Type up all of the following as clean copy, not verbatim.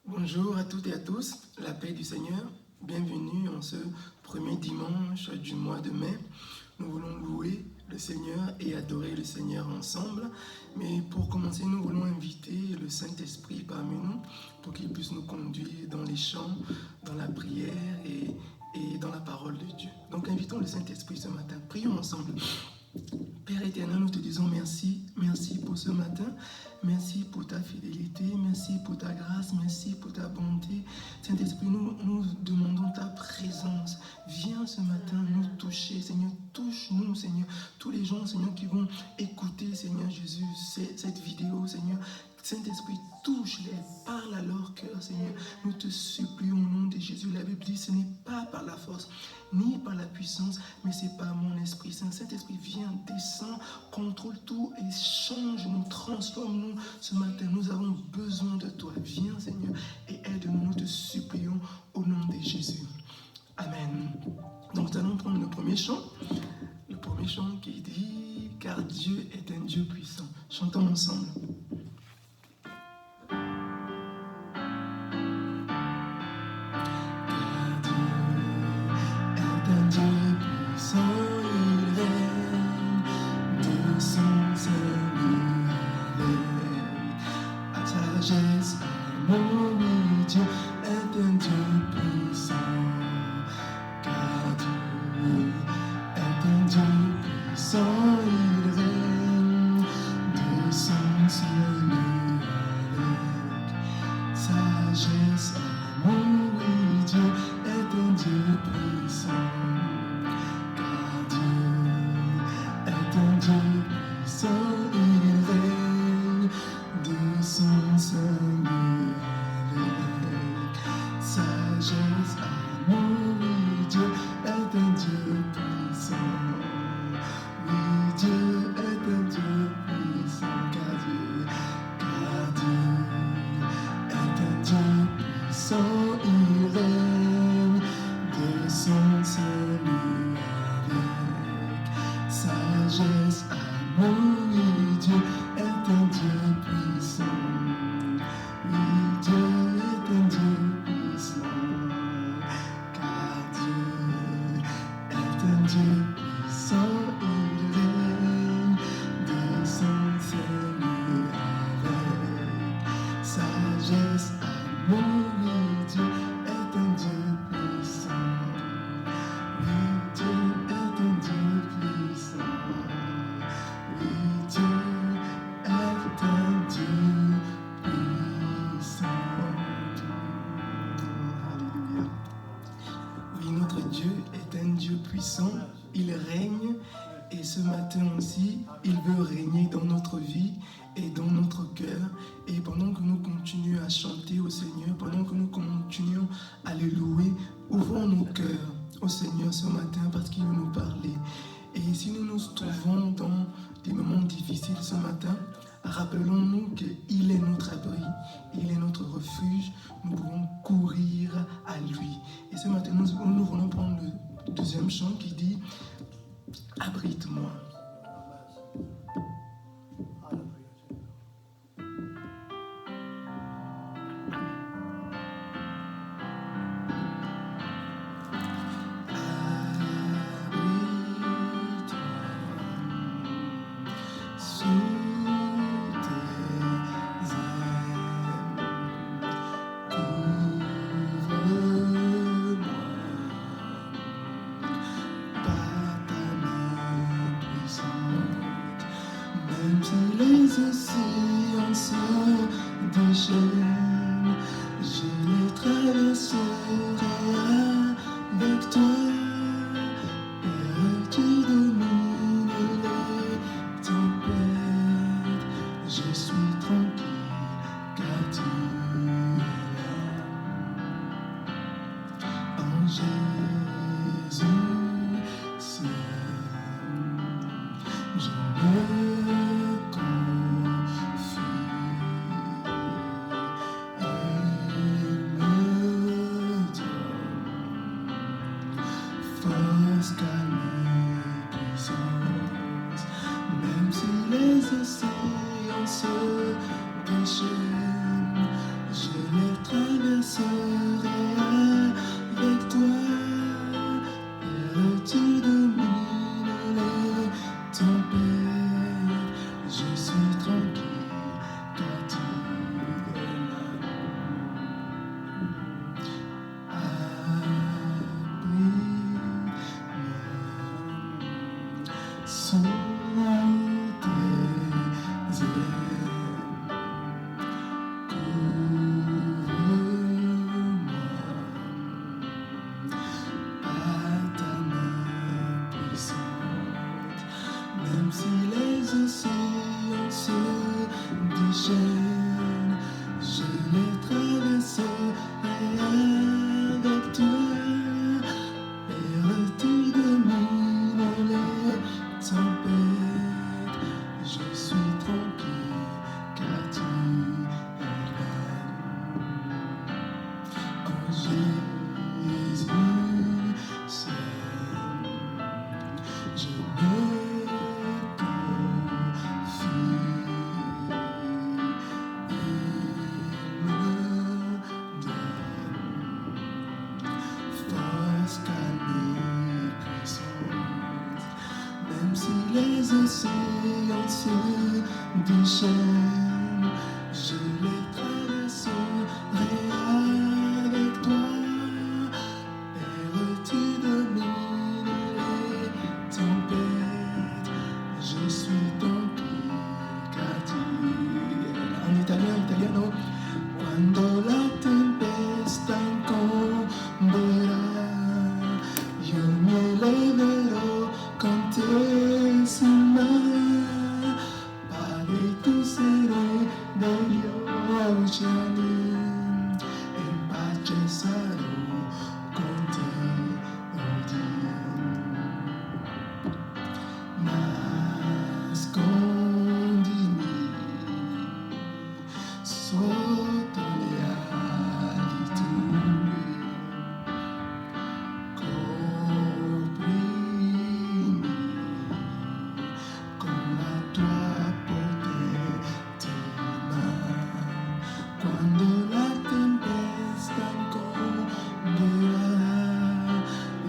Bonjour à toutes et à tous, la paix du Seigneur. Bienvenue en ce premier dimanche du mois de mai. Nous voulons louer le Seigneur et adorer le Seigneur ensemble. Mais pour commencer, nous voulons inviter le Saint-Esprit parmi nous pour qu'il puisse nous conduire dans les chants, dans la prière et dans la parole de Dieu. Donc invitons le Saint-Esprit ce matin. Prions ensemble. Père éternel, nous te disons merci, merci pour ce matin, merci pour ta fidélité, merci pour ta grâce, merci pour ta bonté. Saint-Esprit, nous demandons ta présence. Viens ce matin nous toucher, Seigneur, touche-nous, Seigneur. Tous les gens, Seigneur, qui vont écouter, Seigneur Jésus, cette vidéo, Seigneur. Saint-Esprit, touche-les, parle à leur cœur, Seigneur. Nous te supplions au nom de Jésus. La Bible dit, ce n'est pas par la force, ni par la puissance, mais c'est par mon Esprit Saint. Saint-Esprit, viens, descends, contrôle tout et change-nous, transforme-nous ce matin. Nous avons besoin de toi. Viens, Seigneur, et aide-nous, nous te supplions au nom de Jésus. Amen. Donc, nous allons prendre le premier chant. Le premier chant qui dit, car Dieu est un Dieu puissant. Chantons ensemble. Il règne et ce matin aussi, il veut régner dans notre vie et dans notre cœur. Et pendant que nous continuons à chanter au Seigneur, pendant que nous continuons à le louer, ouvrons nos cœurs au Seigneur ce matin parce qu'il veut nous parler. Et si nous nous trouvons dans des moments difficiles ce matin, rappelons-nous qu'il est notre abri, il est notre refuge, nous pouvons courir à lui. Et ce matin, nous voulons prendre le deuxième chant qui dit « Abrite-moi ». océans se déchaînent, je les traverserai avec toi. Père, tu domines les tempêtes, je suis ton picadillo. En italiano. Quando la tempesta incomberà, io mi eleverò con te sul mare, Padre tu sarai degli oceani, in pace sarò con te, oh Dio. Nascondimi sotto le ali tue, coprimi con la tua potente mano. Quando la tempesta incomberà,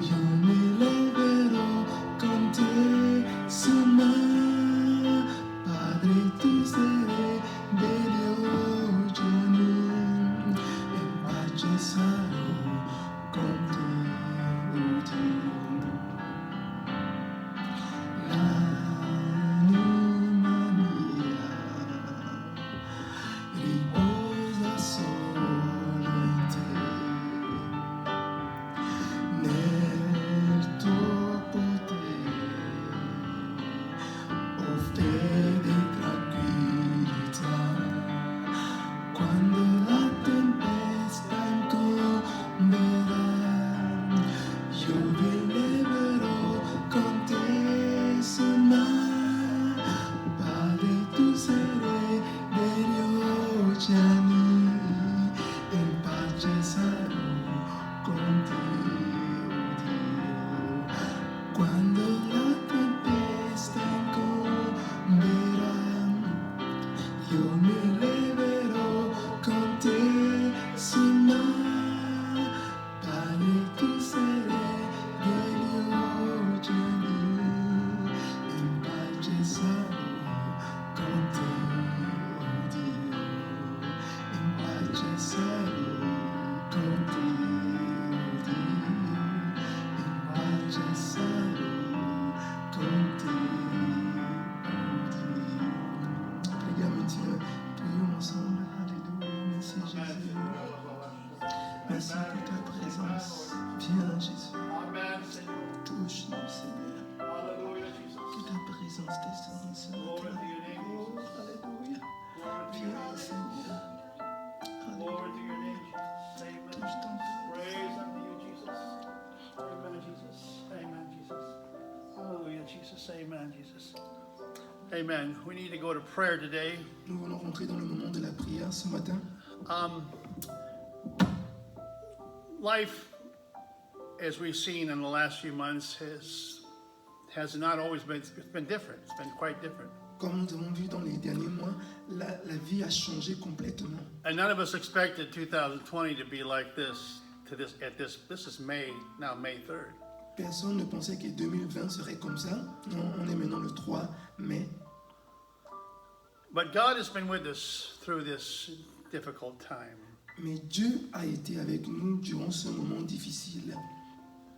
io mi leverò con te sul mare, Padre tu sarai degli oceani, in pace sarò con te, oh Dio. L'anima mia riposa solo in te, nel tuo potere, oh fede e tranquillità. Quando la tempesta incomberà, io vi leverò con te sul mare, Padre tu sarai degli oceani, in pace sarò con te, oh Dio. Quando la tempesta incomberà, io mi leverò con te sul mare, Padre tu sarai degli oceani, in pace sarò con te, oh Dio. In pace sarò con te, oh Dio. In pace sarò con te, oh Dio. Prions Dieu, prions ensemble. Alléluia. Merci Jésus. Merci pour ta présence. Viens Jésus. Touche-nous Seigneur. Que ta présence descende ce matin. Oh, Alléluia. Viens Seigneur. Alléluia. Touche ton Amen, Jesus. Amen. We need to go to prayer today. Nous voulons rentrer dans le moment de la prière ce matin. Life, as we've seen in the last few months, has not always been. It's been different. It's been quite different. Comme nous avons vu dans les derniers mois, la vie a changé complètement. And none of us expected 2020 to be like this. This is May 3rd. Personne ne pensait que 2020 serait comme ça. Non, on est maintenant le 3 mai. But God has been with us through this difficult time. Mais Dieu a été avec nous durant ce moment difficile.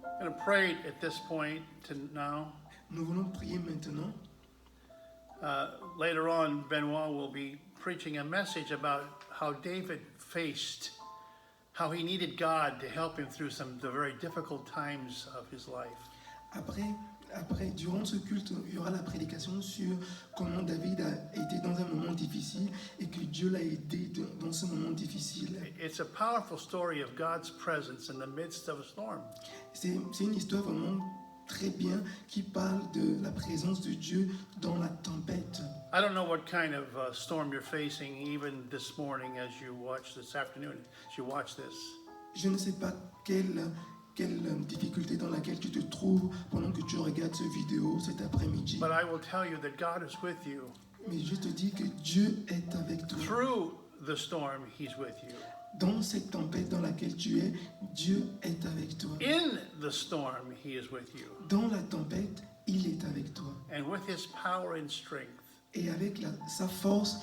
I'm going to pray at this point to now. Nous voulons prier maintenant. Later on, Benoit will be preaching a message about how David faced, how he needed God to help him through the very difficult times of his life. Après, durant ce culte, il y aura la prédication sur comment David a été dans un moment difficile et que Dieu l'a aidé dans ce moment difficile. It's a powerful story of God's presence in the midst of a storm. C'est une histoire vraiment très bien qui parle de la présence de Dieu dans la tempête. I don't know what kind of storm you're facing even this morning as you watch this afternoon, as you watch this. Je ne sais pas quelle difficulté dans laquelle tu te trouves pendant que tu regardes cette vidéo cet après-midi. But I will tell you that God is with you. Mais je te dis que Dieu est avec toi. Through the storm, He's with you. Dans cette tempête dans laquelle tu es, Dieu est avec toi. In the storm, He is with you. Dans la tempête, il est avec toi. And with his power and strength, Et avec sa force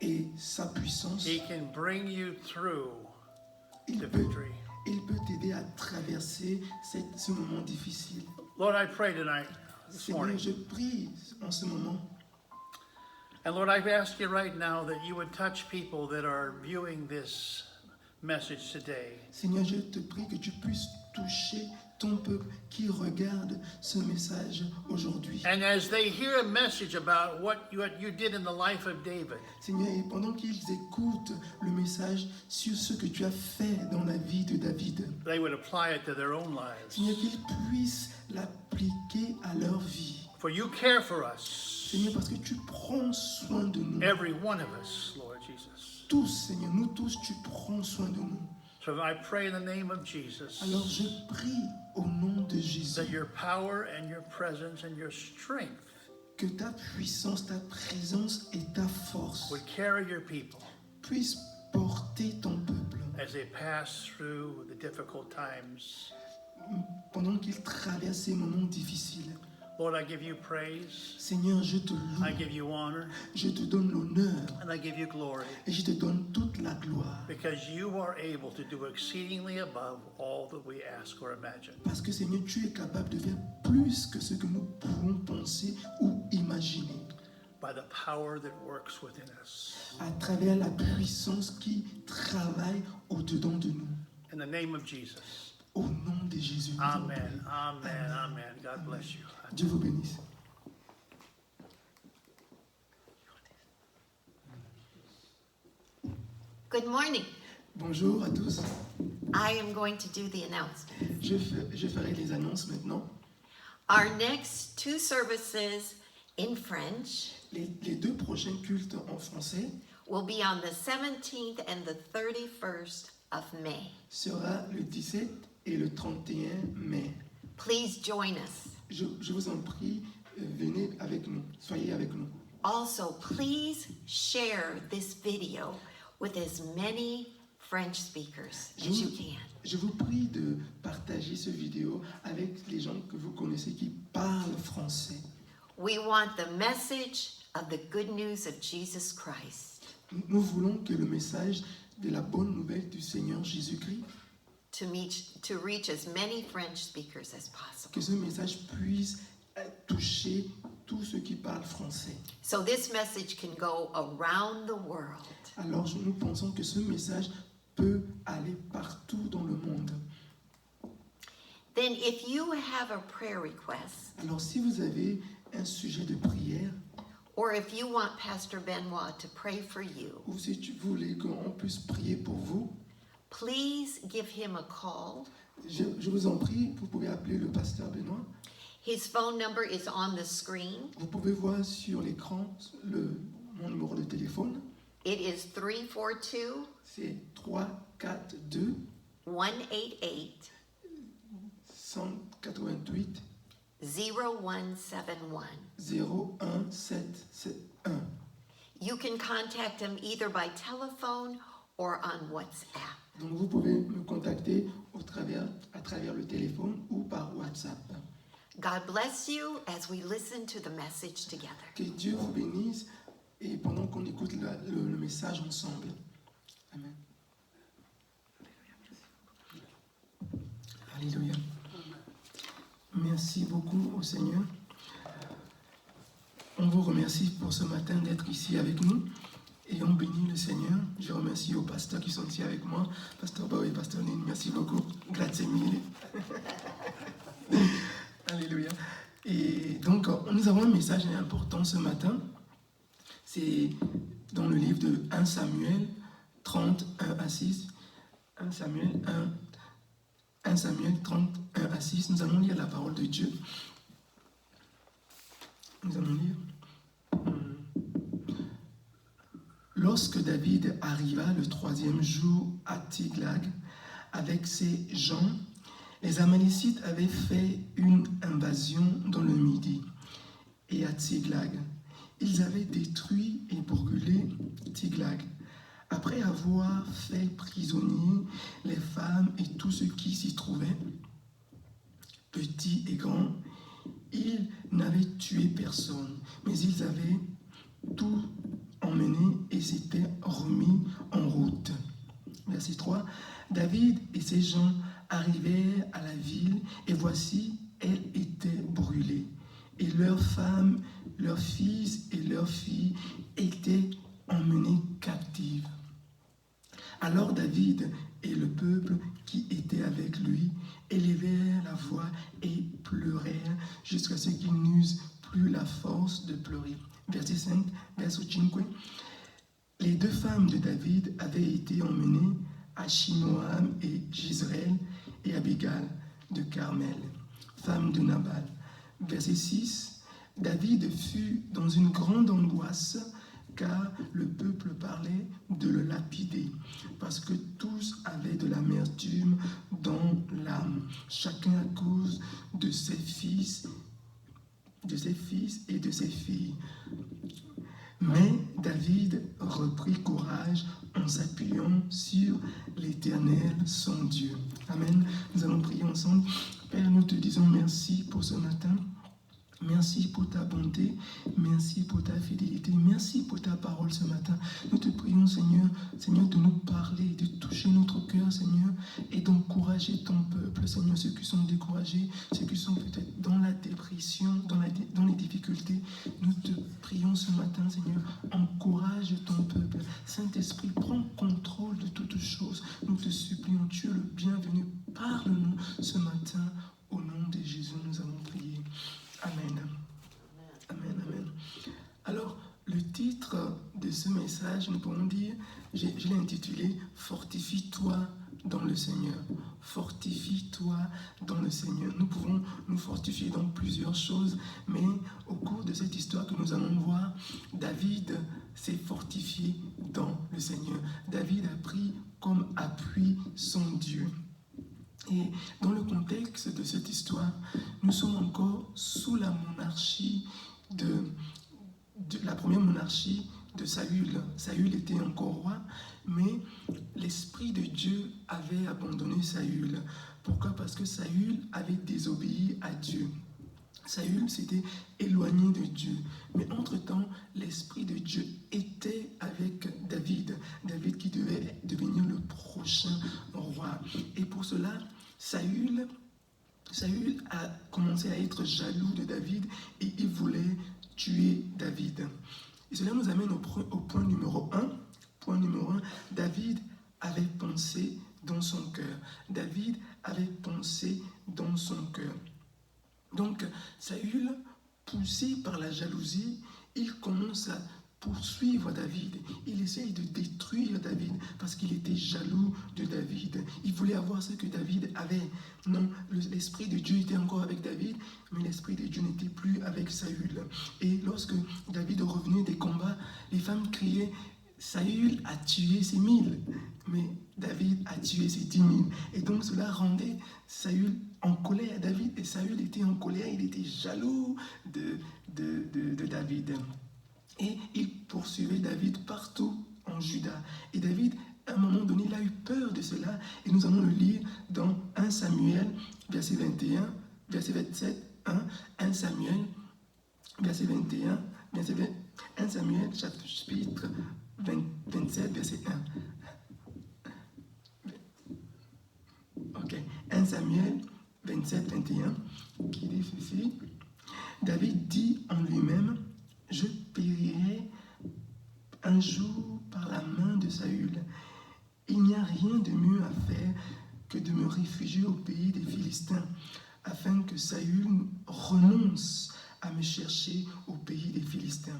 et sa puissance, he can bring you through il to peut, victory. il peut t'aider à traverser ce moment difficile. Lord, I pray tonight, this Seigneur, morning, je prie en ce moment. and Lord, I've asked you right now that you would touch people that are viewing this message today. Seigneur, je te prie que tu puisses toucher ton peuple qui regarde ce message aujourd'hui. And as they hear a message about what you did in the life of David, Seigneur, et pendant qu'ils écoutent le message sur ce que tu as fait dans la vie de David, they would apply it to their own lives. Seigneur, qu'ils puissent l'appliquer à leur vie. For you care for us, Seigneur, parce que tu prends soin de nous. every one of us, Lord Jesus. Tous, Seigneur, nous tous, tu prends soin de nous. So I pray in the name of Jesus Alors je prie au nom de Jésus that your power and your presence and your strength que ta puissance, ta présence et ta force would carry your people puissent porter ton peuple as they pass through the difficult times. pendant qu'ils traversent ces moments difficiles. Lord, I give you praise, Seigneur, je te I loue, give you honor, je te donne l'honneur and I give you glory, et je te donne toute la gloire. because you are able to do exceedingly above all that we ask or imagine. Parce que Seigneur, tu es capable de faire plus que ce que nous pouvons penser ou imaginer. By the power that works within us. À travers la puissance qui travaille au-dedans de nous. In the name of Jesus. Au nom de Jésus. nous avons Amen, prié. amen, amen. God bless you. Dieu vous bénisse. Good morning. Bonjour à tous. I am going to do the announcement. Je ferai les annonces maintenant. Our next two services in French Les deux prochains cultes en français will be on the 17th and the 31st of May. sera le 17 et le 31 mai. Please join us. Je vous en prie, venez avec nous, soyez avec nous. Also, please share this video with as many French speakers as you can. Je vous prie de partager ce vidéo avec les gens que vous connaissez qui parlent français. We want the message of the good news of Jesus Christ Nous voulons que le message de la bonne nouvelle du Seigneur Jésus-Christ, to reach as many French speakers as possible. que ce message puisse toucher tous ceux qui parlent français. So this message can go around the world. Alors nous pensons que ce message peut aller partout dans le monde. Then if you have a prayer request, Alors si vous avez un sujet de prière, or if you want Pastor Benoit to pray for you, ou si tu voulais qu'on puisse prier pour vous, please give him a call. je vous en prie, vous pouvez appeler le pasteur Benoît. His phone number is on the screen. Vous pouvez voir sur l'écran mon numéro de téléphone. It is 342 C'est 342 188 188 0171. 01771. You can contact him either by telephone or on WhatsApp. Donc vous pouvez me contacter à travers le téléphone ou par WhatsApp. God bless you as we listen to the message together. Que Dieu vous bénisse et pendant qu'on écoute le message ensemble. Amen. Alléluia. Merci beaucoup au Seigneur. On vous remercie pour ce matin d'être ici avec nous et on bénit le Seigneur. Je remercie aux pasteurs qui sont ici avec moi, Pasteur Bao et Pasteur Lynn. Merci beaucoup. Grazie mille. Alléluia. Et donc, nous avons un message important ce matin. C'est dans le livre de 1 Samuel 31 à 6. 1 Samuel 31 à 6. Nous allons lire la parole de Dieu. Nous allons lire. Lorsque David arriva le 3e jour à Tiglag avec ses gens, les Amalécites avaient fait une invasion dans le Midi et à Tiglag. Ils avaient détruit et brûlé Tiglag. Après avoir fait prisonniers les femmes et tous ceux qui s'y trouvaient, petits et grands, ils n'avaient personne, mais ils avaient tout emmené et s'étaient remis en route. Verset 3. David et ses gens arrivèrent à la ville, et voici, elle était brûlée. Et leurs femmes, leurs fils et leurs filles étaient emmenés captives. Alors David et le peuple qui était avec lui élevèrent la voix et pleurèrent jusqu'à ce qu'ils n'eussent plus la force de pleurer. Verset 5, verset 5. Les deux femmes de David avaient été emmenées, Achinoam et Gisraël, et Abigail de Carmel, femme de Nabal. Verset 6. David fut dans une grande angoisse, car le peuple parlait de le lapider, parce que tous avaient de l'amertume dans l'âme, chacun à cause de ses fils et de ses filles. Mais David reprit courage en s'appuyant sur l'Éternel, son Dieu. Amen. Nous allons prier ensemble. Père, nous te disons merci pour ce matin. Merci pour ta bonté, merci pour ta fidélité, merci pour ta parole ce matin. Nous te prions, Seigneur, de nous parler, de toucher notre cœur, Seigneur, et d'encourager ton peuple, Seigneur, ceux qui sont découragés, ceux qui sont peut-être dans la dépression, dans les difficultés. Nous te prions ce matin, Seigneur, encourage ton peuple. Saint-Esprit, prends contrôle de toutes choses. Nous te supplions, tu es le bienvenu. Parle-nous ce matin. Au nom de Jésus, nous allons prier. Amen. Amen, amen. Alors, le titre de ce message, nous pouvons dire, je l'ai intitulé « Fortifie-toi dans le Seigneur ». Fortifie-toi dans le Seigneur. Nous pouvons nous fortifier dans plusieurs choses, mais au cours de cette histoire que nous allons voir, David s'est fortifié dans le Seigneur. David a pris comme appui son Dieu. Et dans le contexte de cette histoire, nous sommes encore sous la monarchie de la première monarchie de Saül. Saül était encore roi, mais l'Esprit de Dieu avait abandonné Saül. Pourquoi? Parce que Saül avait désobéi à Dieu. Saül s'était éloigné de Dieu. Mais entre-temps, l'Esprit de Dieu était avec David. David qui devait devenir le prochain roi. Et pour cela, Saül a commencé à être jaloux de David et il voulait tuer David. Et cela nous amène au point numéro 1. Point numéro 1, David avait pensé dans son cœur. David avait pensé dans son cœur. Donc, Saül, poussé par la jalousie, il commence à poursuivre David. Il essaye de détruire David parce qu'il était jaloux de David. Il voulait avoir ce que David avait. Non, l'Esprit de Dieu était encore avec David, mais l'Esprit de Dieu n'était plus avec Saül. Et lorsque David revenait des combats, les femmes criaient « Saül a tué ses 1000, mais David a tué ses 10 000. » Et donc cela rendait Saül en colère. David et Saül étaient en colère, il était jaloux de David. Et il poursuivait David partout en Juda. Et David, à un moment donné, il a eu peur de cela. Et nous allons le lire dans 1 Samuel, verset 21, verset 27, 1 Samuel, verset 21, 1 Samuel, chapitre 27, verset 1. Ok, 1 Samuel 27, 21, qui dit ceci. David dit en lui-même, je périrai un jour par la main de Saül. Il n'y a rien de mieux à faire que de me réfugier au pays des Philistins, afin que Saül renonce à me chercher au pays des Philistins.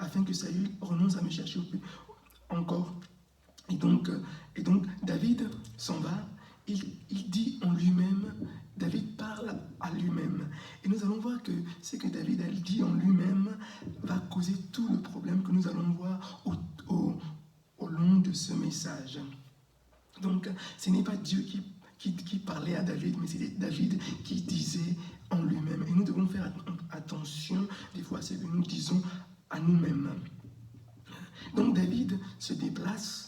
Afin que Saül renonce à me chercher au pays. Encore. Et donc David s'en va. Il dit en lui-même, David parle à lui-même. Et nous allons voir que ce que David a dit en lui-même va causer tout le problème que nous allons voir au long de ce message. Donc, ce n'est pas Dieu qui parlait à David, mais c'est David qui disait en lui-même. Et nous devons faire attention des fois à ce que nous disons à nous-mêmes. Donc, David se déplace.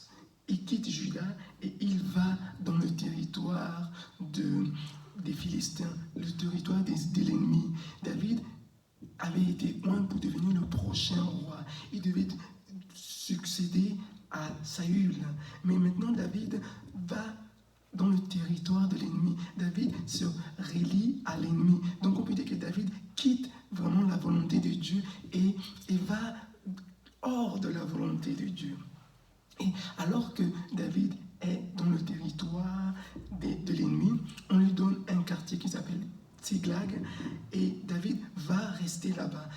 Il quitte Juda et il va dans le territoire des Philistins, le territoire de l'ennemi. David avait été oint Saül. Mais maintenant, David va dans le territoire de l'ennemi. David se relie à l'ennemi. Donc on peut dire que David quitte vraiment la volonté de Dieu et va hors de la volonté de Dieu. Et alors que David est dans le territoire de l'ennemi, on lui donne un quartier qui s'appelle Tsiglag et David va rester là-bas.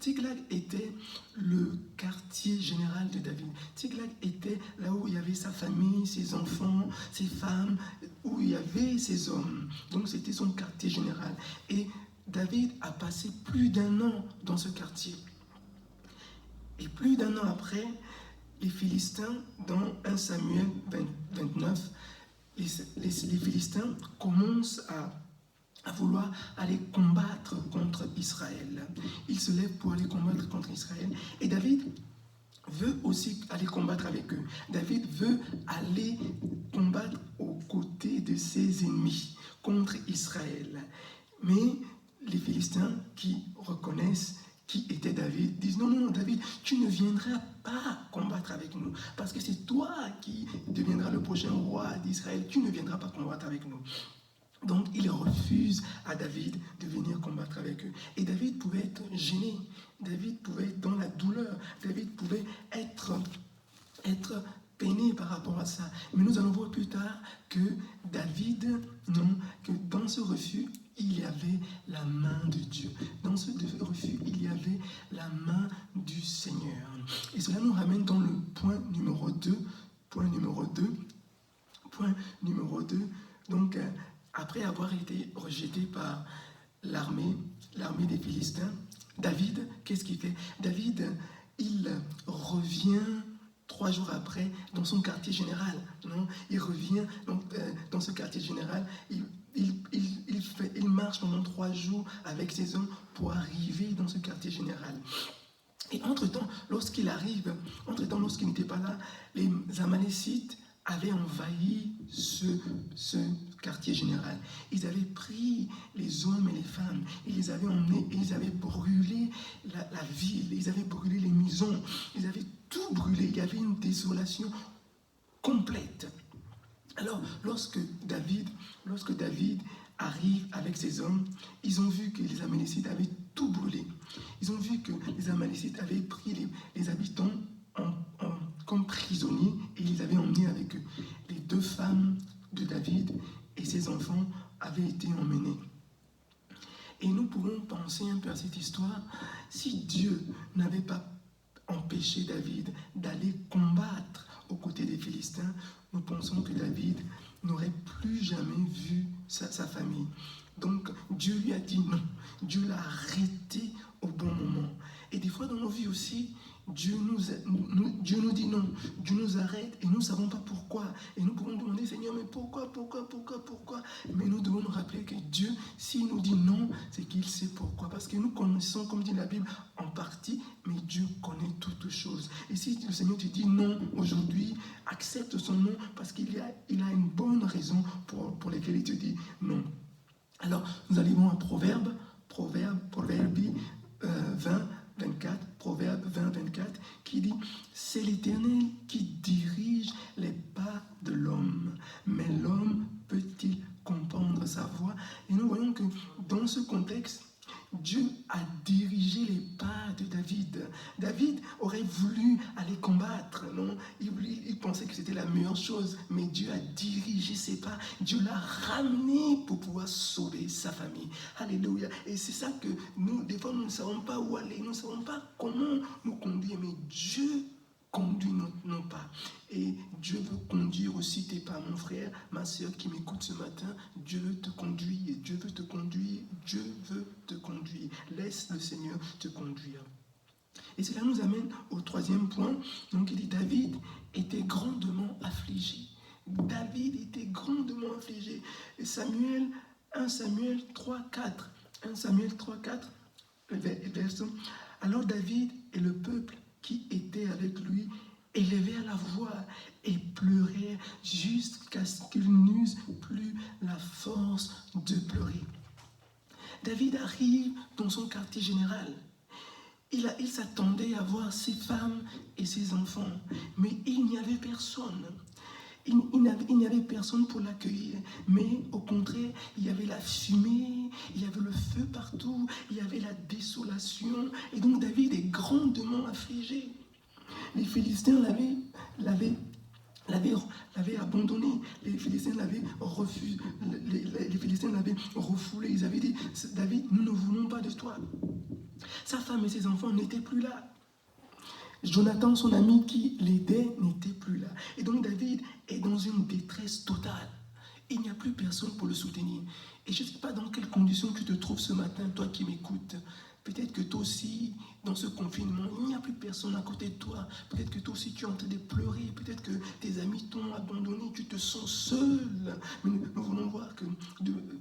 Tsiglag était le quartier général de David. Tsiglag était là où il y avait sa famille, ses enfants, ses femmes, où il y avait ses hommes. Donc c'était son quartier général. Et David a passé plus d'1 an dans ce quartier. Et plus d'1 an après, les Philistins, dans 1 Samuel 29, les Philistins commencent à vouloir aller combattre contre Israël. Ils se lèvent pour aller combattre contre Israël. Et David veut aussi aller combattre avec eux. David veut aller combattre aux côtés de ses ennemis contre Israël. Mais les Philistins qui reconnaissent qui était David, disent non, David, tu ne viendras pas combattre avec nous, parce que c'est toi qui deviendras le prochain roi d'Israël, tu ne viendras pas combattre avec nous. Donc, ils refusent à David de venir combattre avec eux. Et David pouvait être gêné, David pouvait être dans la douleur, David pouvait être peiné par rapport à ça. Mais nous allons voir plus tard que David, que dans ce refus, il y avait la main de Dieu. Dans ce refus, il y avait la main du Seigneur. Et cela nous ramène dans le point numéro 2. Point numéro 2. Donc, après avoir été rejeté par l'armée des Philistins, David, qu'est-ce qu'il fait? David, il revient 3 jours après dans son quartier général. Il revient dans ce quartier général, il marche pendant 3 jours avec ses hommes pour arriver dans ce quartier général. Et entre-temps, lorsqu'il n'était pas là, les Amalécites avaient envahi ce quartier général. Ils avaient pris les hommes et les femmes, ils les avaient emmenés et ils avaient brûlé la ville, ils avaient brûlé les maisons, ils avaient tout brûlé. Il y avait une désolation complète. Alors, lorsque David arrive avec ses hommes, ils ont vu que les Amalécites avaient tout brûlé. Ils ont vu que les Amalécites avaient pris les habitants comme prisonniers et ils les avaient emmenés avec eux. Les 2 femmes de David et ses enfants avaient été emmenés. Et nous pouvons penser un peu à cette histoire. Si Dieu n'avait pas empêché David d'aller combattre aux côtés des Philistins, nous pensons que David n'aurait plus jamais vu sa famille. Donc Dieu lui a dit non. Dieu l'a arrêté au bon moment. Et des fois dans nos vies aussi, Dieu nous dit non. Dieu nous arrête et nous ne savons pas pourquoi. Et nous pouvons demander, Seigneur, mais pourquoi? Mais nous devons nous rappeler que Dieu, s'il nous dit non, c'est qu'il sait pourquoi. Parce que nous connaissons, comme dit la Bible, en partie, mais Dieu connaît toutes choses. Et si le Seigneur te dit non aujourd'hui, accepte son non parce qu'il a une bonne raison pour laquelle il te dit non. Alors, nous allons à Proverbe 20-24, qui dit « C'est l'Éternel qui dirige les pas de l'homme, mais l'homme peut-il comprendre sa voie ?» Et nous voyons que dans ce contexte, Dieu a dirigé les pas de David. David aurait voulu aller combattre, non? Il pensait que c'était la meilleure chose, mais Dieu a dirigé ses pas. Dieu l'a ramené pour pouvoir sauver sa famille. Alléluia. Et c'est ça que nous, des fois, nous ne savons pas où aller, nous ne savons pas comment nous conduire, mais Dieu conduit nos pas. Et Dieu veut conduire aussi tes pas, mon frère, ma soeur qui m'écoute ce matin. Dieu veut te conduire, Dieu veut te conduire, Dieu veut te conduire. Laisse le Seigneur te conduire. Et cela nous amène au 3e point. Donc il dit, David était grandement affligé. David était grandement affligé. Et 1 Samuel 3:4. 1 Samuel 3:4, verset. Alors David et le peuple qui était avec lui élevèrent la voix et pleurèrent jusqu'à ce qu'ils n'eussent plus la force de pleurer. David arrive dans son quartier général. il s'attendait à voir ses femmes et ses enfants, mais il n'y avait personne. Il n'y avait personne pour l'accueillir, mais au contraire, il y avait la fumée, il y avait le feu partout, il y avait la désolation, et donc David est grandement affligé. Les Philistins l'avaient abandonné, les Philistins l'avaient refusé, les Philistins l'avaient refoulé, ils avaient dit, David, nous ne voulons pas de toi. Sa femme et ses enfants n'étaient plus là. Jonathan, son ami qui l'aidait, n'était plus là. Et donc David est dans une détresse totale. Il n'y a plus personne pour le soutenir. Et je ne sais pas dans quelles conditions tu te trouves ce matin, toi qui m'écoutes. Peut-être que toi aussi, dans ce confinement, il n'y a plus personne à côté de toi. Peut-être que toi aussi, tu es en train de pleurer. Peut-être que tes amis t'ont abandonné. Tu te sens seul. Mais nous voulons voir que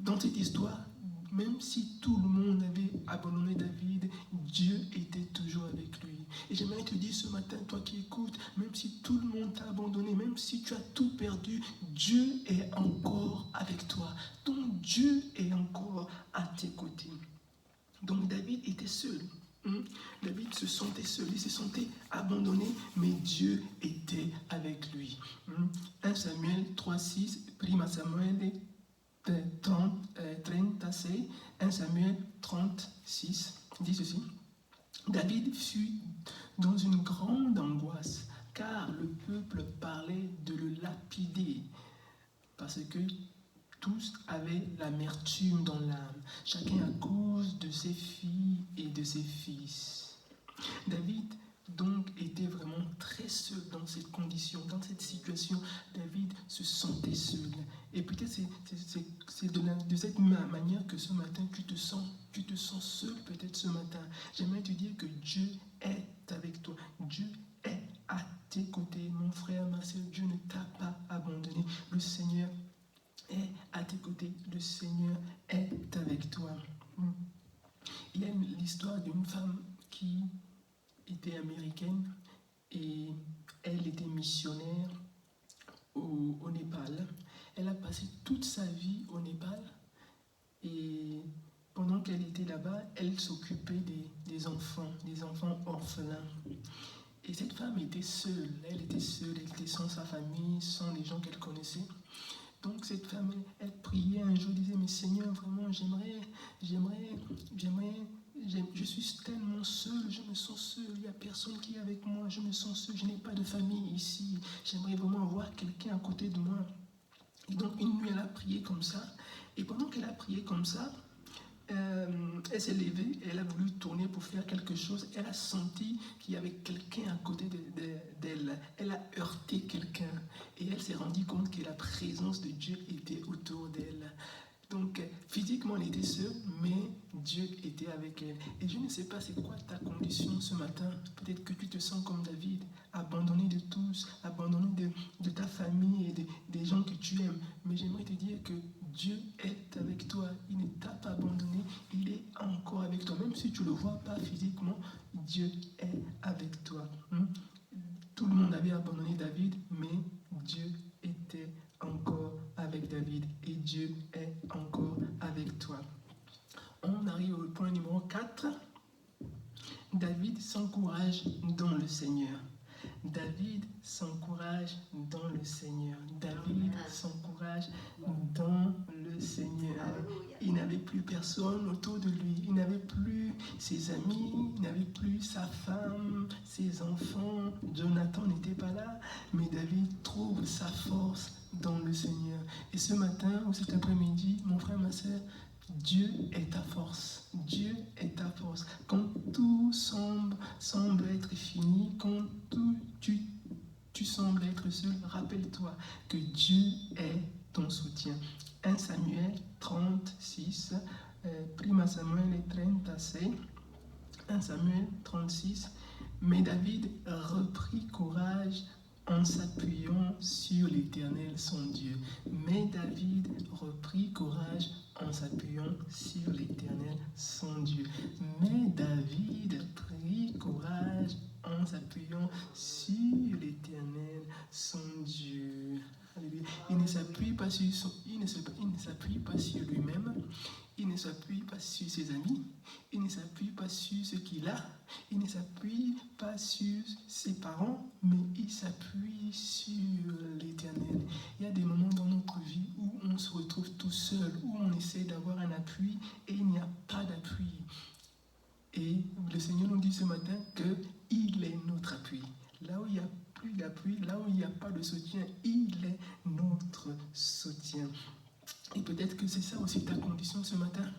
dans cette histoire, même si tout le monde avait abandonné David, Dieu était toujours avec lui. Et j'aimerais te dire ce matin, toi qui écoutes, même si tout le monde t'a abandonné, même si tu as tout perdu, Dieu est encore avec toi. Ton Dieu est encore à tes côtés. Donc David était seul. David se sentait seul, il se sentait abandonné, mais Dieu était avec lui. 1 Samuel 3,6, prima Samuel 36, 1 Samuel 36, dit ceci. David fut dans une grande angoisse, car le peuple parlait de le lapider, parce que tous avaient l'amertume dans l'âme, chacun à cause de ses filles et de ses fils. David donc était vraiment très seul dans cette condition, dans cette situation. David se sentait seul. Et peut-être c'est de cette manière que ce matin tu te sens seul peut-être ce matin. J'aimerais te dire que Dieu est avec toi. Dieu est à tes côtés, mon frère, ma soeur. Dieu ne t'a pas abandonné. Le Seigneur est à tes côtés. Le Seigneur est avec toi. Il y a l'histoire d'une femme qui était américaine et elle était missionnaire au Népal. Elle a passé toute sa vie au Népal et pendant qu'elle était là-bas, elle s'occupait des enfants orphelins. Et cette femme était seule, elle était sans sa famille, sans les gens qu'elle connaissait. Donc cette femme, elle priait un jour, disait, mais Seigneur, vraiment, je suis tellement seule, je me sens seule, il n'y a personne qui est avec moi, je me sens seule, je n'ai pas de famille ici, j'aimerais vraiment avoir quelqu'un à côté de moi. Et donc une nuit, elle a prié comme ça, et pendant qu'elle a prié comme ça, elle s'est levée, elle a voulu tourner pour faire quelque chose, elle a senti qu'il y avait quelqu'un à côté d'elle, elle a heurté quelqu'un, et elle s'est rendue compte que la présence de Dieu était autour d'elle. Donc, physiquement, elle était seule, mais Dieu était avec elle. Et je ne sais pas c'est quoi ta condition ce matin. Peut-être que tu te sens comme David, abandonné de tous, abandonné de ta famille et des gens que tu aimes. Mais j'aimerais te dire que Dieu est avec toi. Il ne t'a pas abandonné, il est encore avec toi. Même si tu ne le vois pas physiquement, Dieu est avec toi. Tout le monde avait abandonné David, mais Dieu était encore avec David et Dieu est encore avec toi. On arrive au point numéro 4. David s'encourage dans le Seigneur. David s'encourage dans le Seigneur. David s'encourage dans le Seigneur. Il n'avait plus personne autour de lui. Il n'avait plus ses amis, il n'avait plus sa femme, ses enfants. Jonathan n'était pas là, mais David trouve sa force dans le Seigneur. Et ce matin ou cet après-midi, mon frère, ma soeur, Dieu est ta force. Dieu est ta force. Quand tout semble être fini, quand tu sembles être seul, rappelle-toi que Dieu est ton soutien. 1 Samuel 36, prima Samuel 36, 1 Samuel 36, mais David reprit courage en s'appuyant sur l'Éternel son Dieu. Mais David reprit courage en s'appuyant sur l'Éternel son Dieu. Mais David prit courage en s'appuyant sur l'Éternel son Dieu. Alléluia. Il ne s'appuie pas sur il ne s'appuie pas sur lui-même, il ne s'appuie pas sur ses amis, il ne s'appuie pas sur ce qu'il a, il ne s'appuie pas sur ses parents, mais il s'appuie sur l'Éternel. Il y a des moments dans notre vie où on se retrouve tout seul, où on essaie d'avoir un appui et il n'y a pas d'appui. Et le Seigneur nous dit ce matin qu'il est notre appui. Là où il n'y a plus d'appui, là où il n'y a pas de soutien, il est notre soutien. Et peut-être que c'est ça aussi ta condition ce matin,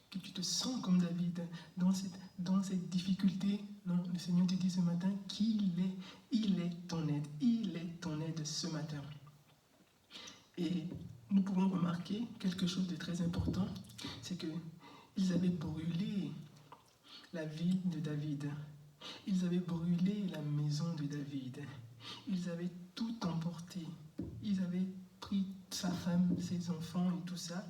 que tu te sens comme David dans cette difficulté. Non, le Seigneur te dit ce matin il est ton aide ce matin. Et nous pouvons remarquer quelque chose de très important, c'est qu'ils avaient brûlé la ville de David. Ils avaient brûlé la maison de David. Ils avaient tout emporté. Ils avaient pris sa femme, ses enfants et tout ça,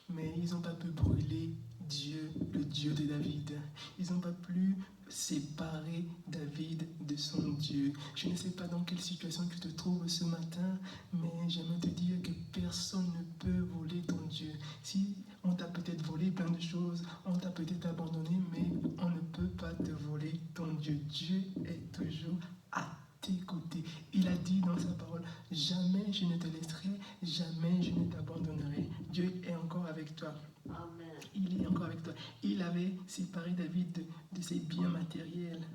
mais ils n'ont pas pu brûler Dieu, le Dieu de David. Ils n'ont pas pu séparer David de son Dieu. Je ne sais pas dans quelle situation tu te trouves ce matin, mais j'aimerais te dire que personne ne peut voler ton Dieu. Si on t'a peut-être volé plein de choses, on t'a peut-être abandonné, mais on ne peut pas te voler ton Dieu. Dieu est toujours à tes côtés. Il a dit dans sa parole, jamais je ne te laisserai, jamais je ne t'abandonnerai. Dieu est encore avec toi. Amen. Il est encore avec toi. Il avait séparé David de ses biens matériels.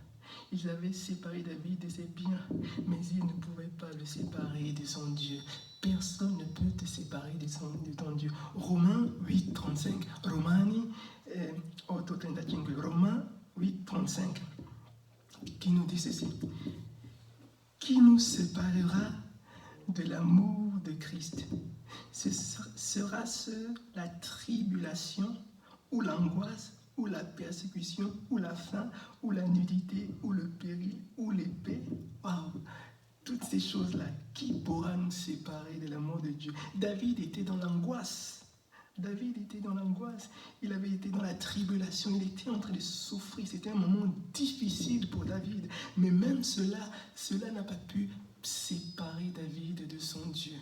Ils avaient séparé David de ses biens, mais ils ne pouvaient pas le séparer de son Dieu. Personne ne peut te séparer de ton Dieu. Romains 8, 35. Romains 8, 35. Qui nous dit ceci. Qui nous séparera de l'amour de Christ? Sera-ce la tribulation, ou l'angoisse, ou la persécution, ou la faim, ou la nudité, ou le péril, ou l'épée? Waouh! Toutes ces choses-là, qui pourra nous séparer de l'amour de Dieu? David était dans l'angoisse. David était dans l'angoisse. Il avait été dans la tribulation. Il était en train de souffrir. C'était un moment difficile pour David. Mais même cela n'a pas pu séparer David de son Dieu.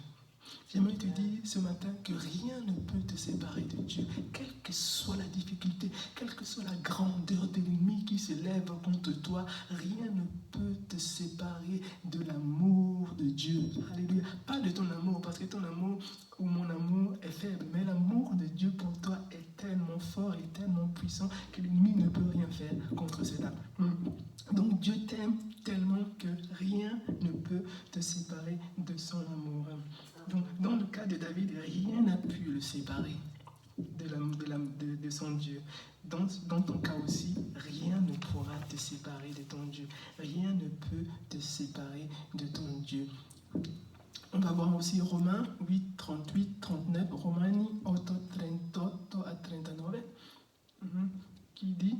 J'aimerais te dire ce matin que rien ne peut te séparer de Dieu, quelle que soit la difficulté, quelle que soit la grandeur de l'ennemi qui se lève contre toi, rien ne peut te séparer de l'amour de Dieu. Alléluia. Pas de ton amour, parce que ton amour ou mon amour est faible, mais l'amour de Dieu pour toi est tellement fort et tellement puissant que l'ennemi ne peut rien faire contre cela. Donc Dieu t'aime tellement que rien ne peut te séparer de son amour. Donc, dans le cas de David, rien n'a pu le séparer de son Dieu. Dans ton cas aussi, rien ne pourra te séparer de ton Dieu. Rien ne peut te séparer de ton Dieu. On va voir aussi Romains 8, 38, 39, Romani 8, 38 à 39, qui dit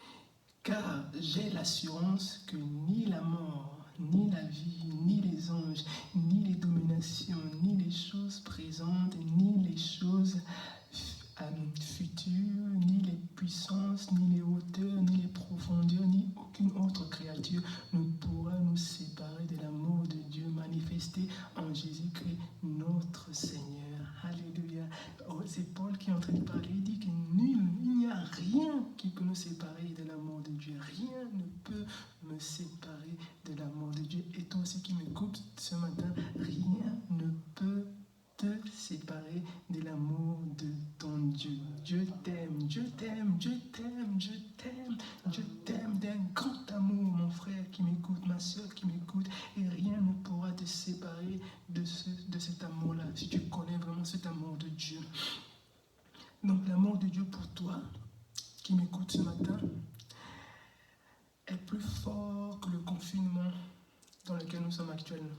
« Car j'ai l'assurance que ni la mort, ni la vie, ni les anges, ni les dominations, ni les choses présentes, ni les choses futures, ni les puissances, ni les hauteurs, ni les profondeurs, ni aucune autre créature ne pourra nous séparer de l'amour de Dieu manifesté en Jésus-Christ, notre Seigneur. » Alléluia. Oh, c'est Paul qui est en train de parler. Il dit il n'y a rien qui peut nous séparer de l'amour de Dieu. Rien ne peut me séparer de l'amour de Dieu. Et toi aussi qui m'écoutes ce matin, rien ne peut te séparer de l'amour de ton Dieu. Dieu t'aime, Dieu t'aime, Dieu t'aime, Dieu t'aime, Dieu t'aime d'un grand amour, mon frère qui m'écoute, ma soeur qui m'écoute, et rien ne pourra te séparer de cet amour-là, si tu connais vraiment cet amour de Dieu. Donc l'amour de Dieu pour toi, qui m'écoute ce matin, est plus fort que le confinement dans lequel nous sommes actuellement.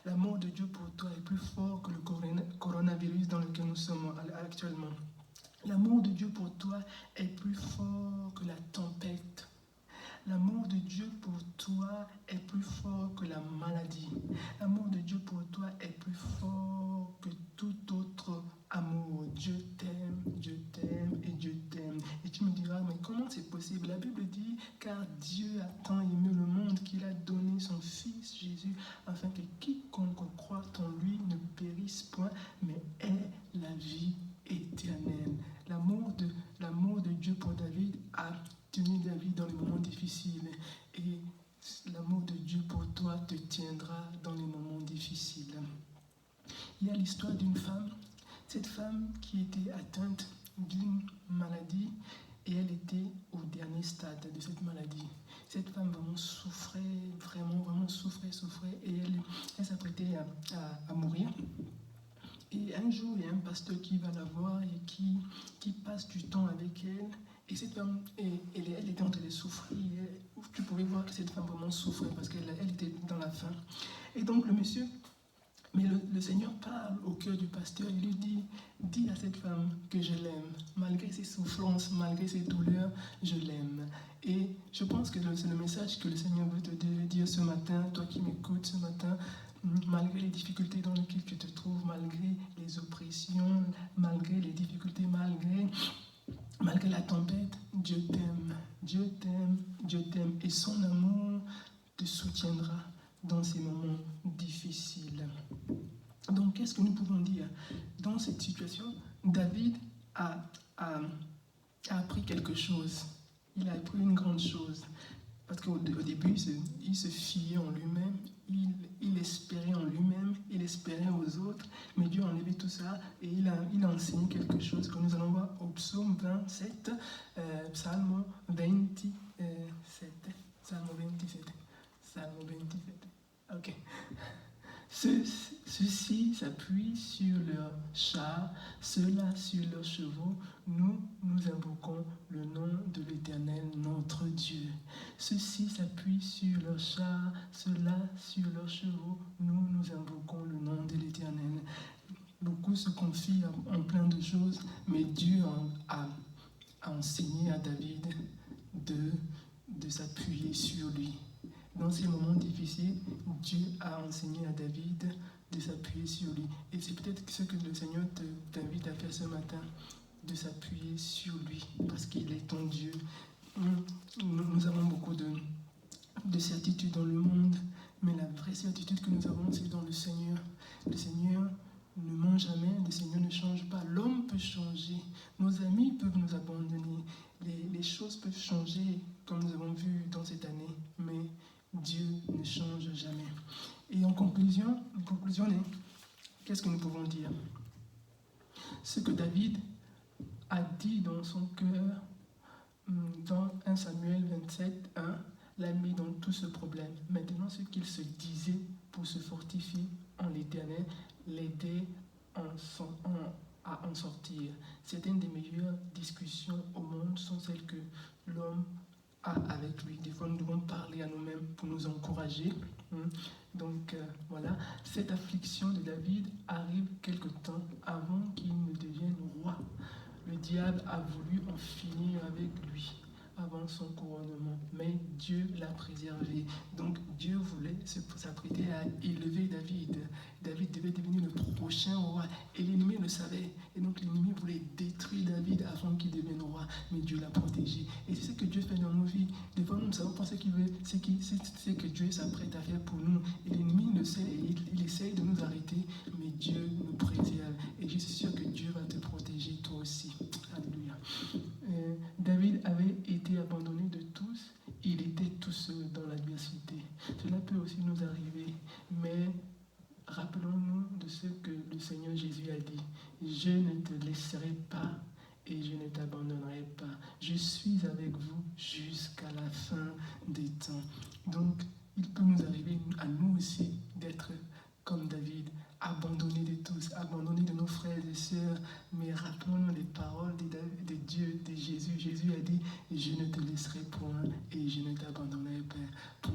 L'amour de Dieu pour toi est plus fort que le coronavirus dans lequel nous sommes actuellement. L'amour de Dieu pour toi est plus fort que la tempête. L'amour de Dieu pour toi est plus fort que la maladie. L'amour de Dieu pour toi est plus fort que tout autre amour. Dieu t'aime et Dieu t'aime. Et tu me diras, mais comment c'est possible? La Bible dit, car Dieu a tant aimé le monde qu'il a donné son Fils Jésus, afin que quiconque croit en lui ne périsse point, mais il y a l'histoire d'une femme, cette femme qui était atteinte d'une maladie et elle était au dernier stade de cette maladie. Cette femme vraiment souffrait, vraiment souffrait et elle s'apprêtait à mourir. Et un jour, il y a un pasteur qui va la voir et qui passe du temps avec elle. Et cette femme, elle était en train de souffrir. Tu pouvais voir que cette femme vraiment souffrait parce qu'elle était dans la faim. Et donc le monsieur, mais le Seigneur parle au cœur du pasteur. Il lui dit, dis à cette femme que je l'aime. Malgré ses souffrances, malgré ses douleurs, je l'aime. Et je pense que c'est le message que le Seigneur veut te dire ce matin, toi qui m'écoutes ce matin. Malgré les difficultés dans lesquelles tu te trouves, malgré les oppressions, malgré les difficultés, malgré la tempête, Dieu t'aime, Dieu t'aime, Dieu t'aime. Et son amour te soutiendra dans ces moments difficiles. Donc, qu'est-ce que nous pouvons dire? Dans cette situation, David a appris quelque chose. Il a appris une grande chose. Parce qu'au début, il se fiait en lui-même, il espérait en lui-même, il espérait aux autres, mais Dieu a enlevé tout ça et il a enseigné quelque chose que nous allons voir au psaume 27, psaume 27. Ok. Ceux-ci s'appuient sur leurs chars, ceux-là sur leurs chevaux. Nous invoquons le nom de l'Éternel, notre Dieu. Ceux-ci s'appuient sur leurs chars, ceux-là sur leurs chevaux. Nous invoquons le nom de l'Éternel. Beaucoup se confient en plein de choses, mais Dieu a enseigné à David de s'appuyer sur lui. Dans ces moments difficiles, Dieu a enseigné à David de s'appuyer sur lui. Et c'est peut-être ce que le Seigneur t'invite à faire ce matin, de s'appuyer sur lui, parce qu'il est ton Dieu. Nous avons beaucoup de certitudes dans le monde, mais la vraie certitude que nous avons, c'est dans le Seigneur. Le Seigneur ne ment jamais, le Seigneur ne change pas. L'homme peut changer, nos amis peuvent nous abandonner, les choses peuvent changer, comme nous avons vu dans cette année, mais Dieu ne change jamais. Et en conclusion, qu'est-ce que nous pouvons dire? Ce que David a dit dans son cœur, dans 1 Samuel 27, 1, l'a mis dans tout ce problème. Maintenant, ce qu'il se disait pour se fortifier en l'Éternel, l'aidait à en sortir. Certaines des meilleures discussions au monde sont celles que l'homme a avec lui. Des fois, nous devons parler à nous-mêmes pour nous encourager. Donc, voilà. Cette affliction de David arrive quelque temps avant qu'il ne devienne roi. Le diable a voulu en finir avec lui avant son couronnement, mais Dieu l'a préservé. Donc Dieu voulait s'apprêter à élever David. David devait devenir le prochain roi et l'ennemi le savait. Et donc l'ennemi voulait détruire David avant qu'il devienne roi, mais Dieu l'a protégé. Et c'est ce que Dieu fait dans nos vies. Des fois, nous ne savons pas ce qu'il veut, c'est que Dieu s'apprête à faire pour nous. Et l'ennemi le sait, et il essaye de nous arrêter, mais Dieu nous préserve. Et je suis sûr que Dieu va te protéger toi aussi. Alléluia. David avait été abandonné de tous, il était tout seul dans l'adversité. Cela peut aussi nous arriver, mais rappelons-nous de ce que le Seigneur Jésus a dit. Je ne te laisserai pas et je ne t'abandonnerai pas. Je suis avec vous jusqu'à la fin des temps. Donc, il peut nous arriver à nous aussi d'être comme David, abandonnés de tous, abandonnés de nos frères et sœurs, mais rappelons-nous les paroles de Dieu, de Jésus. Jésus a dit, je ne te laisserai point et je ne t'abandonnerai pas.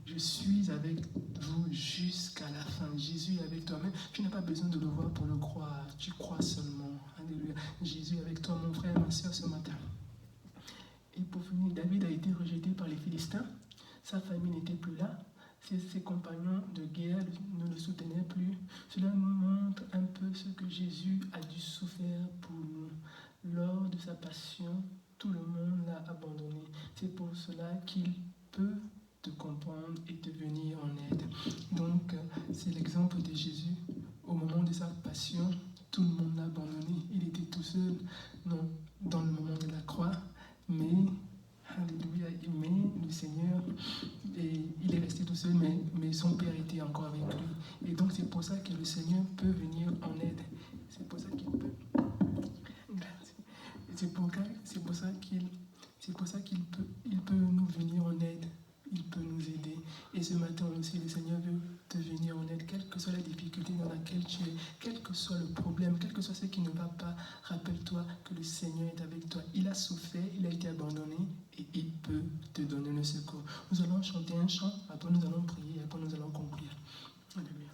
Je suis avec vous jusqu'à la fin. Jésus est avec toi. Même, tu n'as pas besoin de le voir pour le croire. Tu crois seulement. Alléluia. Jésus est avec toi, mon frère, ma sœur, ce matin. Et pour finir, David a été rejeté par les Philistins. Sa famille n'était plus là. Ses compagnons de guerre ne le soutenaient plus. Cela nous montre un peu ce que Jésus a dû souffrir pour nous. Lors de sa passion, tout le monde l'a abandonné. C'est pour cela qu'il peut te comprendre et te venir en aide. Donc, c'est l'exemple de Jésus. Au moment de sa passion, tout le monde l'a abandonné. Il était tout seul, non, dans le moment de la croix, mais... Alléluia, mais le Seigneur, il est resté tout seul, mais son Père était encore avec lui. Et donc c'est pour ça ça que le Seigneur peut venir en aide. C'est pour ça qu'il peut. C'est pour ça qu'il peut nous venir en aide. Il peut nous aider. Et ce matin aussi, le Seigneur veut te venir en aide, quelle que soit la difficulté dans laquelle tu es, quel que soit le problème, quel que soit ce qui ne va pas. Rappelle-toi que le Seigneur est avec toi. Il a souffert, il a été abandonné et il peut te donner le secours. Nous allons chanter un chant, après nous allons prier, après nous allons conclure. Alléluia.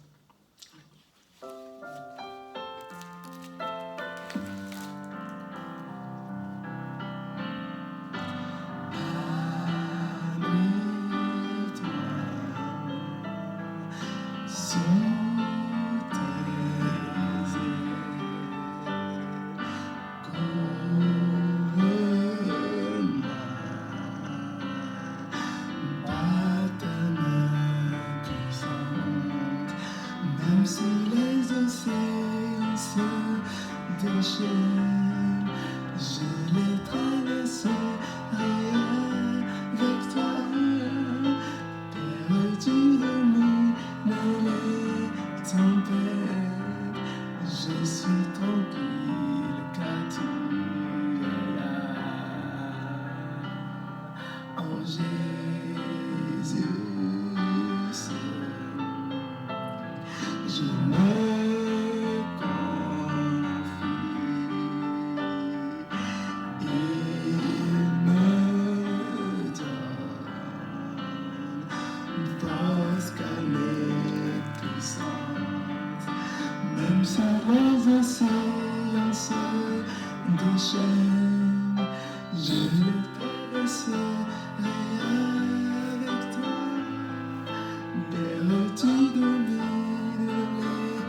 Même si les océans se déchaînent, je les traverserai avec toi. Perdu de les tempêtes, je suis tranquille car tu es là. En Jésus seul, je me confie. Il me donne force calme et puissance. Même si les océans se déchaînent, je les traverserai avec toi. Perdu de les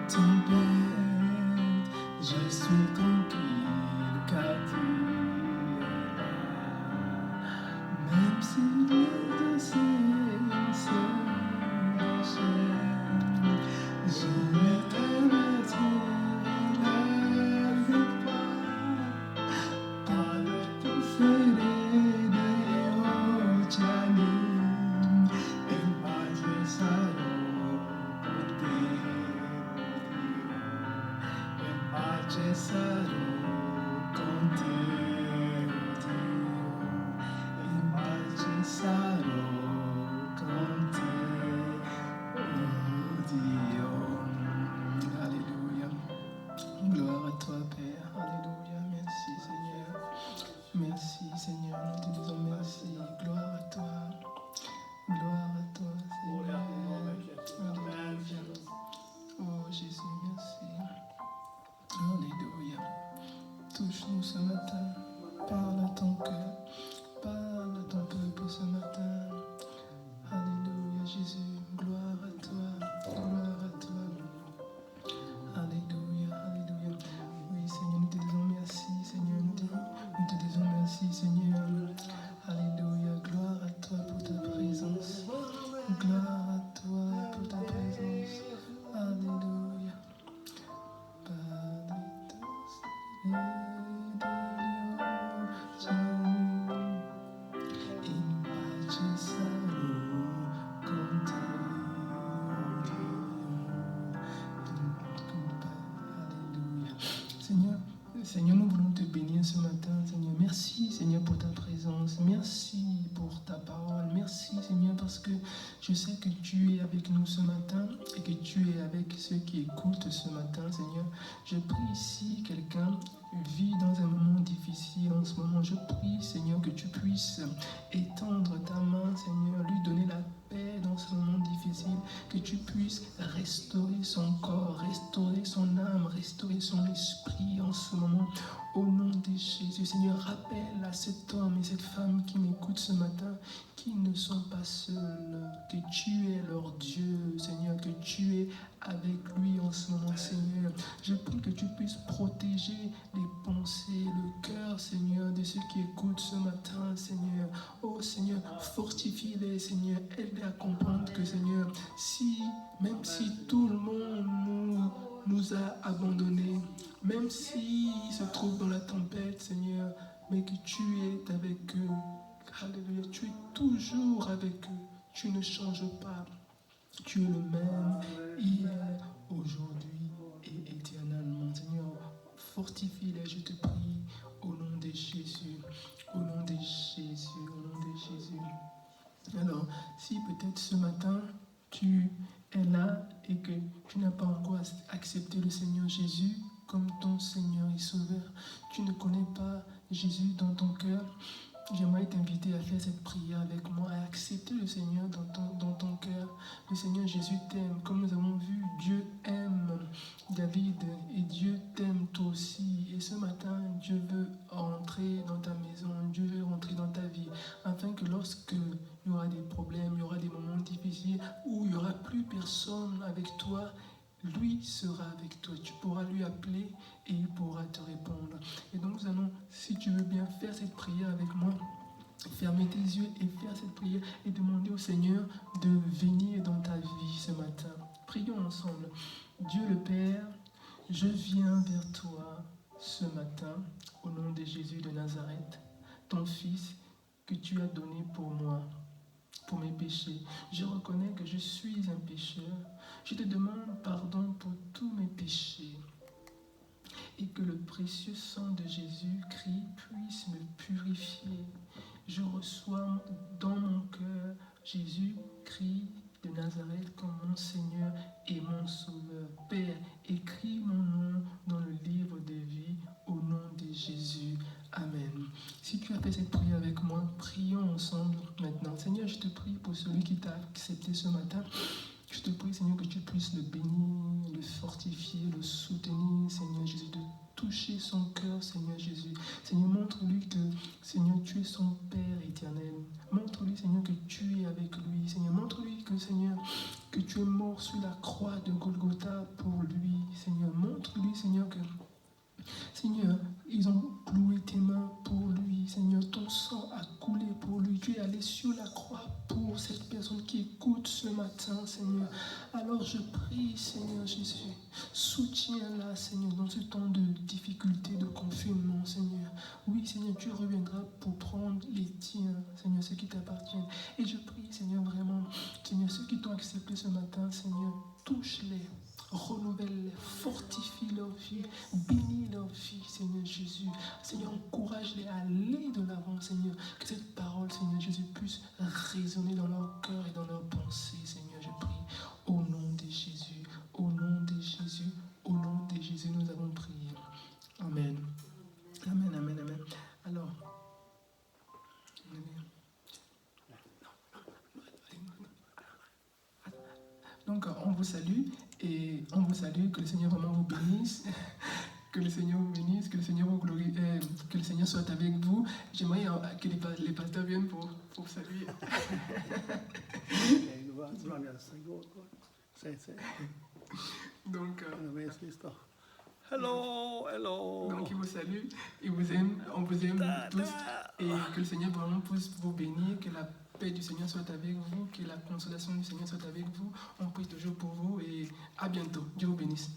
tempêtes, je suis tranquille car tu es là. Même si les océans se déchaînent, je les traverserai avec toi. Par le fede degli oceani, in pace sarò con te, in pace sarò con te, in pace sarò con te, oh Dio. Alléluia. Gloire à toi, Père. Alléluia. Merci, Seigneur. Merci, Seigneur. Nous te disons merci. Gloire à toi. Gloire à toi, Seigneur. Alléluia. Oh, Jésus, merci. Alléluia. Touche-nous ce matin. Parle à ton cœur. Parle à ton peuple ce matin. Alléluia, Jésus. Gloire à toi. Gloire à toi. Alléluia, alléluia. Oui, Seigneur, nous te disons merci, Seigneur. Nous te disons merci, Seigneur. Alléluia. Gloire à toi pour ta présence. Gloire à toi pour ta présence. Alléluia. Padre, in pace sarò con te, Alléluia. Seigneur, nous voulons te bénir ce matin, Seigneur. Merci, Seigneur, pour ta présence. Merci pour ta parole. Merci, Seigneur, parce que je sais que tu es avec nous ce matin et que tu es avec ceux qui écoutent ce matin, Seigneur. Je prie si quelqu'un vit dans un moment difficile en ce moment. Je prie, Seigneur, que tu puisses étendre ta main, Seigneur, lui donner la paix dans ce moment difficile, que tu puisses restaurer son corps, restaurer son âme, restaurer son esprit en ce moment. Au nom de Jésus, Seigneur, rappelle à cet homme et cette femme qui m'écoutent ce matin qu'ils ne sont pas seuls, que tu es leur Dieu, Seigneur, que tu es avec lui en ce moment, Seigneur. Je prie que tu puisses protéger les pensées, le cœur, Seigneur, de ceux qui écoutent ce matin, Seigneur. Oh Seigneur, fortifie-les, Seigneur, aide-les à comprendre que, Seigneur, même si tout le monde nous a abandonnés, même s'ils se trouvent dans la tempête, Seigneur, mais que tu es avec eux. Alléluia, tu es toujours avec eux. Tu ne changes pas. Tu es le même hier, fortifie-les, je te prie, au nom de Jésus, au nom de Jésus, au nom de Jésus. Alors, si peut-être ce matin, tu es là et que tu n'as pas encore accepté le Seigneur Jésus comme ton Seigneur et Sauveur, tu ne connais pas Jésus dans ton cœur, j'aimerais t'inviter à faire cette prière avec moi, à accepter le Seigneur dans ton cœur. Le Seigneur Jésus t'aime. Comme nous avons vu, Dieu aime David et Dieu t'aime toi aussi. Et ce matin, Dieu veut entrer dans ta maison, Dieu veut rentrer dans ta vie, afin que lorsque il y aura des problèmes, il y aura des moments difficiles, où il n'y aura plus personne avec toi, lui sera avec toi. Tu pourras lui appeler et il pourra te répondre. Et donc nous allons, si tu veux bien, faire cette prière avec moi. Fermer tes yeux et faire cette prière et demander au Seigneur de venir dans ta vie ce matin. Prions ensemble. Dieu le Père, je viens vers toi ce matin au nom de Jésus de Nazareth, ton Fils que tu as donné pour moi, pour mes péchés. Je reconnais que je suis un pécheur. Je te demande pardon pour tous mes péchés et que le précieux sang de Jésus-Christ puisse me purifier. Je reçois dans mon cœur Jésus-Christ de Nazareth comme mon Seigneur et mon Sauveur. Père, écris mon nom dans le livre de vie au nom de Jésus. Amen. Si tu as fait cette prière avec moi, prions ensemble maintenant. Seigneur, je te prie pour celui qui t'a accepté ce matin. Je te prie, Seigneur, que tu puisses le bénir, le fortifier, le soutenir, Seigneur Jésus, de toucher son cœur, Seigneur Jésus. Seigneur, montre-lui que, Seigneur, tu es son Père éternel. Montre-lui, Seigneur, que tu es avec lui. Seigneur, montre-lui que, Seigneur, que tu es mort sur la croix de Golgotha pour lui. Seigneur, montre-lui, Seigneur, que Seigneur, ils ont cloué tes mains pour lui. Seigneur, ton sang a coulé pour lui. Tu es allé sur la croix pour cette personne qui écoute ce matin, Seigneur. Alors je prie, Seigneur Jésus, soutiens-la, Seigneur, dans ce temps de difficulté, de confinement, Seigneur. Oui, Seigneur, tu reviendras pour prendre les tiens, Seigneur, ceux qui t'appartiennent. Et je prie, Seigneur, vraiment, Seigneur, ceux qui t'ont accepté ce matin, Seigneur, touche-les. Renouvelle-les, fortifie leur vie, bénis leur vie, Seigneur Jésus. Seigneur, encourage-les à aller de l'avant, Seigneur. Que cette parole, Seigneur Jésus, puisse résonner dans leur cœur et dans leurs pensées, Seigneur. Je prie au nom de Jésus, au nom de Jésus, au nom de Jésus, nous avons prié. Amen. Amen, amen, amen. Alors, donc, on vous salue et on vous salue, que le Seigneur vraiment vous bénisse, que le Seigneur vous bénisse, que le Seigneur vous glorifie, que le Seigneur soit avec vous. J'aimerais que les pasteurs viennent pour saluer. Donc, hello. Donc, il vous salue, il vous aime, on vous aime tous et que le Seigneur vraiment puisse vous bénir, que la paix du Seigneur soit avec vous, que la consolation du Seigneur soit avec vous. On prie toujours pour vous et à bientôt. Dieu vous bénisse.